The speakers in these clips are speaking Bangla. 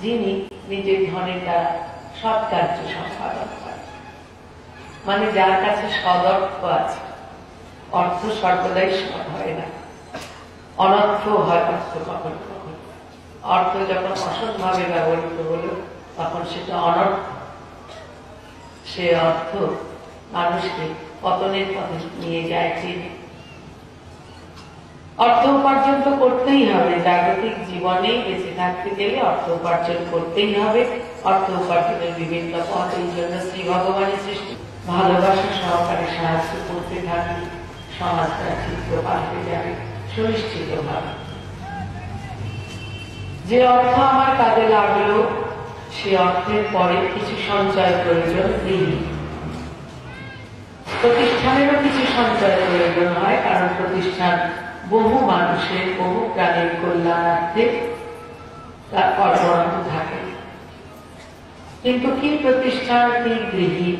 যিনি নিজের ধনের দ্বারা সৎ কার্য সম্পাদন করেন। মানে যার কাছে সদর্থ আছে। অর্থ সর্বদাই সৎ হয় না, অনর্থ হয় অর্থ কখনো কখনো। অর্থ যখন অসৎ ভাবে ব্যবহৃত হলো তখন সেটা অনর্থ। সে অর্থ মানুষকে পতনের পথে নিয়ে যায়। অর্থ উপার্জন তো করতেই হবে, জাগতিক জীবনে বেঁচে থাকতে গেলে অর্থ উপার্জন করতেই হবে। অর্থ উপার্জনের বিভিন্ন পথ, এই জন্য শ্রী ভগবানের সৃষ্টি। ভালোবাসা সহকারে সাহায্য করতে থাকি, সমাজটা চিত্র পাল্টে যাবে সুনিশ্চিত ভাবে। যে অর্থ আমার কাজে লাগলো সে অর্থের পরে কিছু সঞ্চয় প্রয়োজন নেই। প্রতিষ্ঠানেরও কিছু সঞ্চয় প্রয়োজন হয়, কারণ প্রতিষ্ঠান বহু মানুষের, বহু প্রাণীর কল্যাণার্থে তার কর্মরত থাকে। কিন্তু কি প্রতিষ্ঠান, কি গৃহী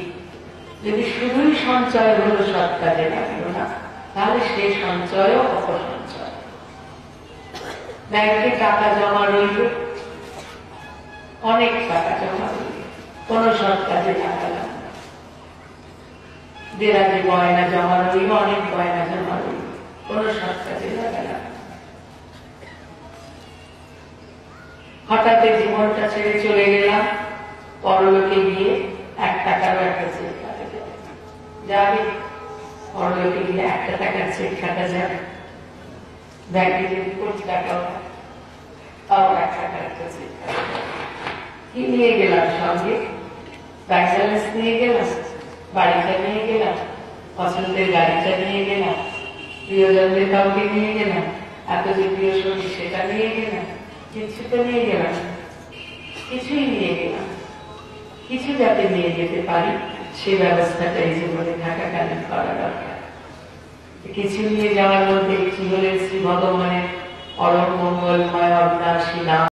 যদি শুধুই সঞ্চয় হলো, সৎ কাজে লাগলো না, তাহলে সে সঞ্চয়ও অপসঞ্চয়। ব্যাংকে টাকা জমা রইল, অনেক টাকা জমা রইল, কোন সৎ কাজে লাগালাম না। দেরাজে গয়না জমা রইল, অনেক গয়না জমা রইল, কোন সৎ কাজে লাগালাম। হঠাৎ জীবনটা ছেড়ে চলে গেলাম, পরলোকে গিয়ে 1 টাকারও একটা চেক কাটা যাবে। পরলোকে গিয়ে 1 টাকার চেক কাটা যাবে। ব্যাংকে যদি 20 টাকাও তাও 1 টাকার একটা চেক কাটা যাবে। কি নিয়ে গেলাম সঙ্গে? ব্যাংক ব্যালেন্স নিয়ে গেলাম, বাড়িটা নিয়ে গেলাম, পছন্দের গাড়িটা নিয়ে গেলাম, প্রিয়জনদের কাউকে নিয়ে গেলাম, এত যে প্রিয় শরীর সেটা নিয়ে গেলাম, কিছু তো নিয়ে গেলাম, কিছুই নিয়ে গেলাম। কিছু যাতে নিয়ে যেতে পারি সে ব্যবস্থাটা এই জীবনে থাকাকালীন করা দরকার। কিছু নিয়ে যাওয়ার মধ্যে একটি হলেন শ্রী ভগবানের পরম মঙ্গলময় অবিনাশী নাম